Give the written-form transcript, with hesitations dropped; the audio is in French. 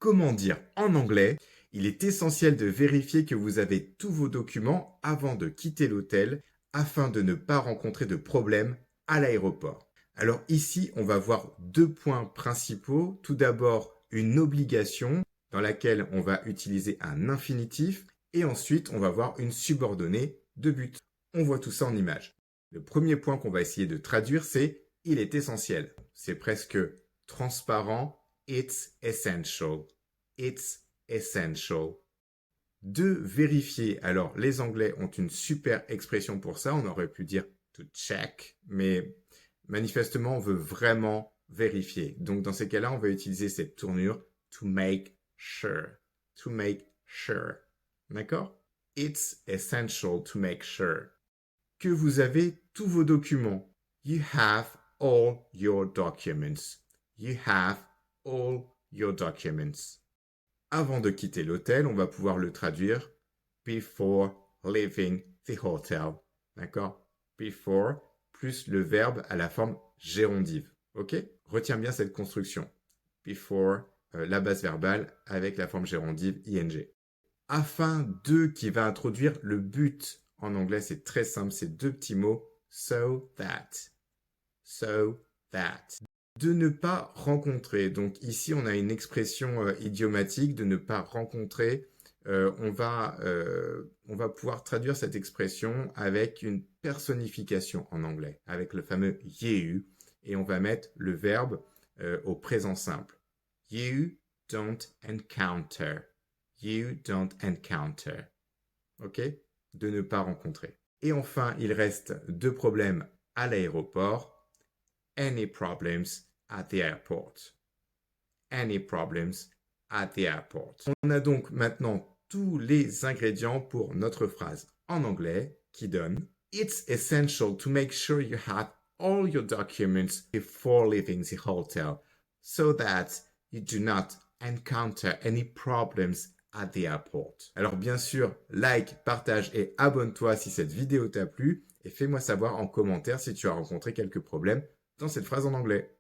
Comment dire en anglais? Il est essentiel de vérifier que vous avez tous vos documents avant de quitter l'hôtel afin de ne pas rencontrer de problème à l'aéroport. Alors ici, on va voir deux points principaux. Tout d'abord, une obligation dans laquelle on va utiliser un infinitif et ensuite, on va voir une subordonnée de but. On voit tout ça en image. Le premier point qu'on va essayer de traduire, c'est il est essentiel. C'est presque transparent. It's essential. It's essential. De vérifier. Alors, les Anglais ont une super expression pour ça. On aurait pu dire to check, mais manifestement, on veut vraiment vérifier. Donc, dans ces cas-là, on va utiliser cette tournure to make sure. To make sure. D'accord? It's essential to make sure que vous avez tous vos documents. You have all your documents. You have all your documents. Avant de quitter l'hôtel, on va pouvoir le traduire before leaving the hotel. D'accord? Before plus le verbe à la forme gérondive. Ok? Retiens bien cette construction. Before, la base verbale avec la forme gérondive ing. Afin de qui va introduire le but. En anglais, c'est très simple, c'est deux petits mots. So that. So that. De ne pas rencontrer. Donc ici, on a une expression idiomatique de ne pas rencontrer. On va pouvoir traduire cette expression avec une personnification en anglais, avec le fameux you, et on va mettre le verbe au présent simple. You don't encounter. You don't encounter. OK? De ne pas rencontrer. Et enfin, il reste deux problèmes à l'aéroport. Any problems at the airport. Any problems at the airport. On a donc maintenant tous les ingrédients pour notre phrase en anglais qui donne It's essential to make sure you have all your documents before leaving the hotel so that you do not encounter any problems at the airport. Alors bien sûr, like, partage et abonne-toi si cette vidéo t'a plu et fais-moi savoir en commentaire si tu as rencontré quelques problèmes dans cette phrase en anglais.